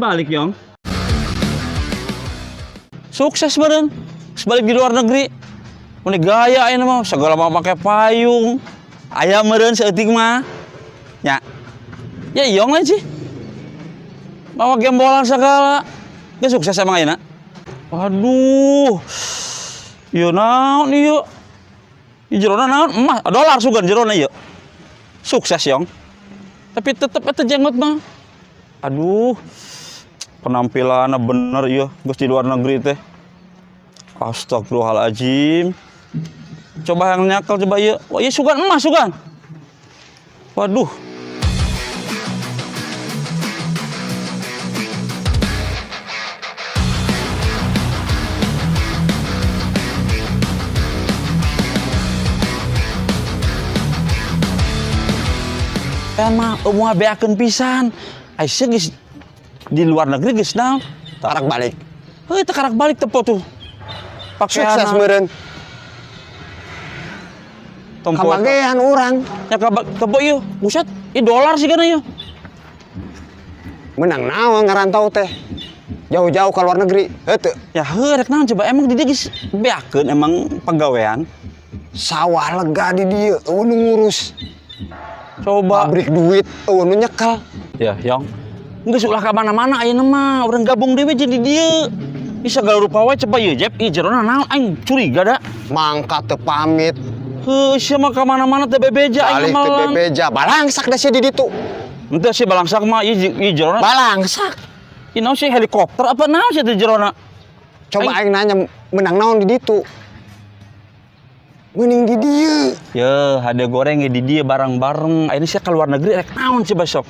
balik, Yong. Sukses meren. Sebalik di luar negeri. Ini gaya ini mah segala mau pakai payung. Aya meren seeutik mah. Nya. Ya Yong aja. Bawa gembolan segala. Gak sukses emang ayeuna. Waduh. Ieu naon ieu? Ieu jerona naon? Emas, dolar sugan jerona ieu. Sukses Yong. Tapi tetep eta jenggot mah. Aduh. Penampilannya bener ieu, geus di luar negeri teh. Astagfirullahaladzim. Coba yang nyakel coba ieu. Wah, ieu sugan emas sugan. Waduh. Mah umumnya beakeun pisan. Aisyah geus di luar negeri geus naon? Karak balik. Heuh teu karak balik tepo tuh. Sukses meureun. Kabagean urang. Ya tepo ieu. Buset, ieu dolar sih kana ieu. Menang naon ngarantau teh. Jauh-jauh ke luar negeri. Heuh. Ya heuh rek naon coba emang di dieu geus beakeun emang pagawean. Sawah lega di dieu, eueuh nu ngurus. Coba pabrik duit, eueuh nu nyekel. Ya, Yong. Geus ulah ka mana-mana ayeuna mah, urang gabung dewe jadi dieu. Bisa segala rupa wae coba ieu Jep, ieu jerona naon aing curiga da. Mangka teu pamit. Heuh, sia mah ka mana-mana teh bebeja aing mah. Balik teu bebeja, balangsak da sia di ditu. Henteu si balangsak mah ieu jerona. Balangsak. Ieu naon sih helikopter apa naon sih teh jerona? Coba aing nanya menang naon di ditu. Mending di dieu. Ya, hade goreng di dieu bareng-bareng. Ayeuna sia ka luar negeri rek naon sih besok.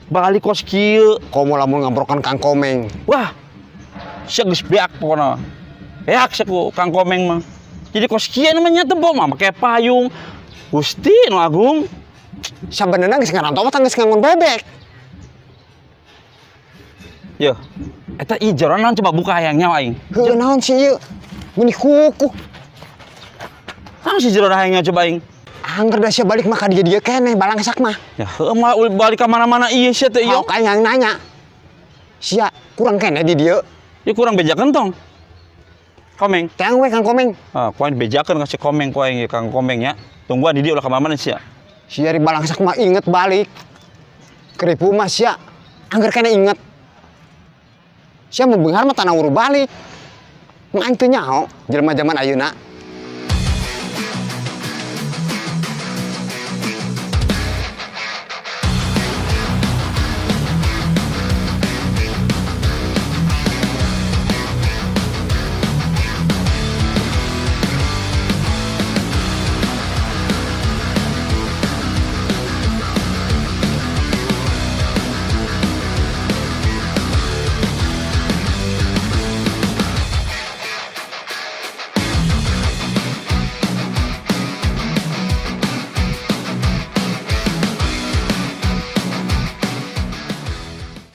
Balik kos kieu. Komo lamun ngambrokan Kang Komeng. Wah. Sia geus beak pokona. Beak sia ku Kang Komeng mah. Jadi kos kieu namanya tebo mah make payung. Gusti nu agung. Sabenerna geus ngarantau mah geus ngangon bebek. Yeuh. Eta ieu jerona naon coba buka hayangnya aing. Heuh naon sih ieu? Meni kuku. Naon sih jerona hayangnya coba aing? Angger da sia balik mah ka dieu keneh balangsak mah. Ya heuh mah balik ka mana-mana ieu sia teh ieu. Hau kain yang nanya. Sia kurang keneh di dieu. Ieu kurang bejakeun tong. Komeng. Teang we Kang Komeng. Ah, kuain bejakeun ka si Komeng kuaing Kang Komeng nya. Tungguan di dieu ulah ka mana-mana sia. Sia di balangsak mah inget balik. Keripu mah sia angger keneh inget. Sia membenghar mah tanah uru balik. Mun aing teu nyaho jelema zaman ayeuna.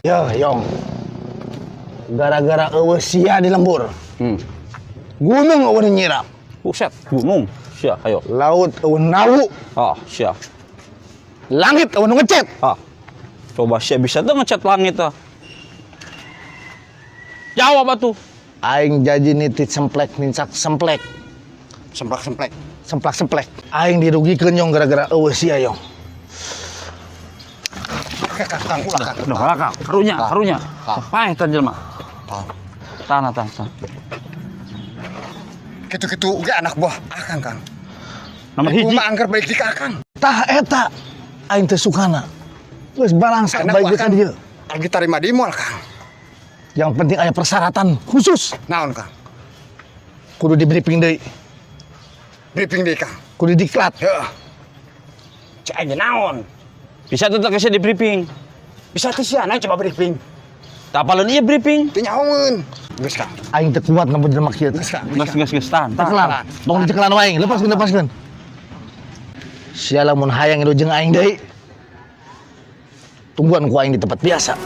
Ya, Yong. Gara-gara eueuh sia di lembur. Gunung eueuh nyirap. Buset, gunung. Sia, ayo. Laut eueuh nawu. Ah, sia. Langit eueuh ngecet. Ah. Coba sia bisa tuh ngecat langit ah. Jawab atuh. Aing janji nitit semplek mincak semplek. Semplak-semplek. Semplak-semplek. Aing dirugikeun Yong gara-gara eueuh sia, Yong. Kang ulah Kang. Duh, Kang. Karunya. Paeh tah jelema. Tanah. Kitu-kitu ge anak buah Akang, Kang. Nomor hiji. Kumaha angker balik di ka Akang. Tah eta aing teh sukana. Geus balangsak Karena balik ka dieu. Lagi tarima di mall, Kang. Yang penting aya persyaratan khusus. Naon, Kang? Kudu di briefing deui. Briefing deui, Kang. Kudu diklat. Heeh. Cek aja naon. Bisa tetep kasih di briefing. Bisa teh sia na coba briefing. Tapaleun ieu briefing. Teu nyahoeun. Geus, Kang. Aing teu kuat ngamun jelema kieu teh. Geus, Kang. Geus tahan. Cekelan. Tong dicekelan wae, lepaskeun. Sia lamun hayang ngilu jeung aing deui. Tungguan ku aing di tempat biasa.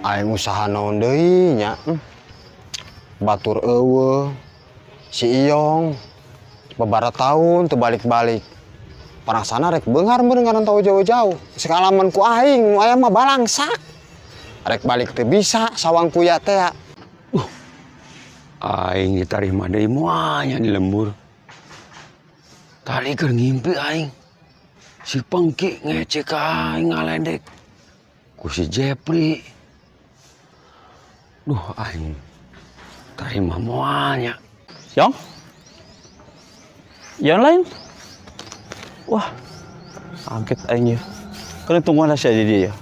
Aing usaha naon deui nya. Batur eueuh. Si Iyong babara tahun teu balik-balik. Parasana rek beunghar meureun ngantau jauh-jauh. Sekalaman ku aing nu aya mah balangsak. Rek balik teu bisa sawang kuya teh. Aing ditarima deui moalnya di lembur. Tadi keur ngimpi aing. Si Pengki ngecek ka aing ngaledek. Ku si Jepri. Duh aing tarima moalnya. Yong? Yang lain? Wah, angket aing ya. Kena tungguan lah saja dia ya.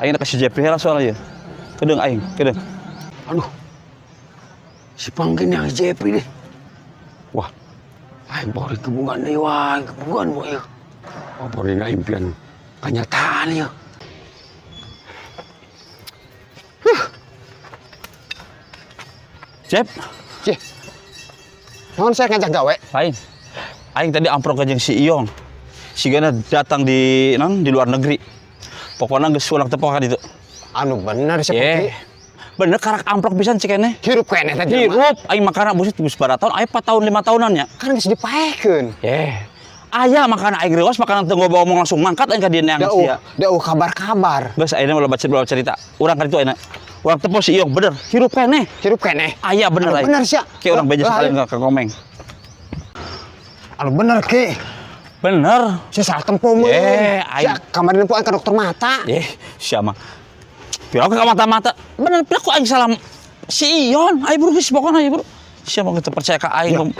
Aing nak kasih Jepri lah soalnya ya. Kedeng aing, kedeng. Aduh. Si Pengki yang Jepri deh. Wah. Aing baru kebungan deui wae, kebungan wae. Oh, baru impian kenyataan ya. Jep, Cih. Naon saya ngajak gawe? lain. Aing tadi amprok ke jeung si Iyong. Si Gana datang di luar negeri. Pokoknya geus ulang tepok kan itu. Anu bener si Pengki. Bener karak amprok pisan cik keneh. Hirup kene teh jelema. Hirup aing makana buset geus barata tahun, aya 4 tahun 5 tahunan nya. Kan geus dipaekeun. Aya makana aing rewas makana teu ngomong langsung mangkat aing ka dieu neang sia. Deuh kabar-kabar. Geus ayeuna mah baca cerita. Urang ka ditu ayeuna. Urang tepok si Iyong bener, hirup keneh. Hirup kene. Aya bener aing. Bener sia. Ki urang beja sekalian ka komeng. Anu bener Ki. Bener. Si salah tempo meuh. aing. Sia kamarin nempo ka dokter mata. Sia mah. Pira ka mata-mata. Bener pira ku aing salah si Iyon. Ayo bro geus pokona ayo bro. Sia mah teu percaya ka aing.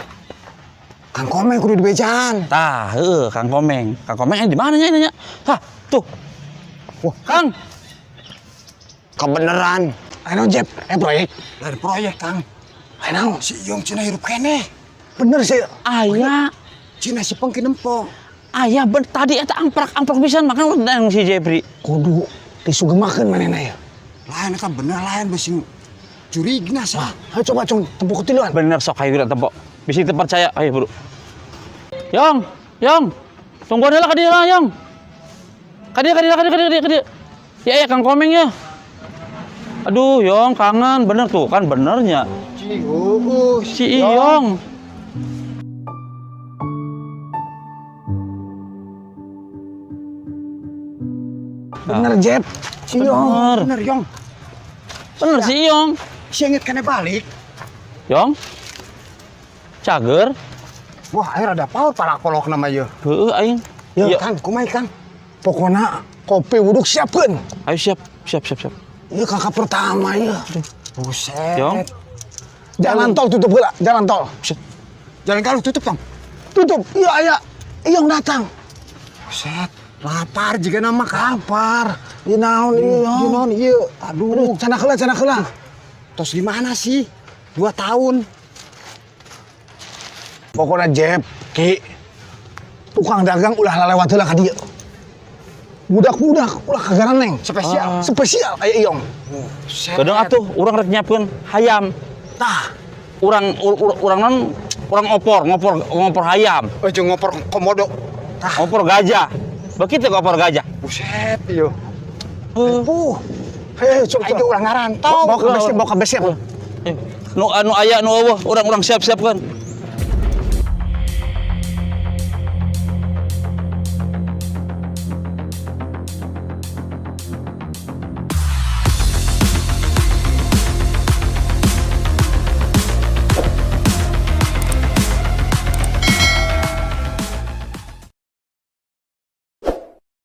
Kang Komeng kudu dibejaan. Tah, heuh Kang Komeng. Kang Komeng di mana nya nya? Hah, tuh. Wah, Kang. Kebeneran. Ayo Jep, proyek. Dari proyek Kang. Ayo Si Iyong cina hirup kene. bener sih. Aya, Cina si Pengki nempo. aya tadi eta amplok pisan makanya urang si Jepri. Kudu disugemakeun manehna ya. Lain eta bener lain besi curigna sah. Ayo coba cung tempuk ketiluan. Bener sok hayu tepok. Bisa teu percaya. Ayo, Bro. Yong. Tungguan heula ka dieu lah, Yong. Ka dieu. Ya Kang Komeng ya. Aduh, Yong kangen. Bener tuh, kan benernya. Si Iyong. Bener Jep. Si Yong. Bener Yong. Bener si Iyong. Si inget kene balik. Yong. Cager. Wah, air ada paut para kolok nama ye. Heueuh aing. Ya, Ya. Kang, kumai Kang. Pokoknya kopi wuduk siapkeun. Ayo siap. Ieu kakak pertama ya. Buset. Yong. Jalan tol tutup heula, jalan tol. Jalan kalau tutup Kang. Tutup. Iya aya. Iyong datang. Buset. Lapar juga nama Kang. Lapar. Ieu naon ieu? Naon ieu? Aduh. Cenah heula. Tos di mana sih? 2 tahun. Pokoknya Jep, Ki. Tukang dagang ulah lalewat heula ka dieu. Budak-budak ulah kagaran neng. Spesial aya Iyong. Kadang atuh urang rek nyiapkeun hayam. Tah, Urang ngopor hayam. Jeung ngopor komodo. Ngopor gajah. Begitu ngopor gajah. Buset ieu. coba. Ayo ulah ngarantau. Bawa ke base. Nu aya nu eueuh urang siap-siapkeun.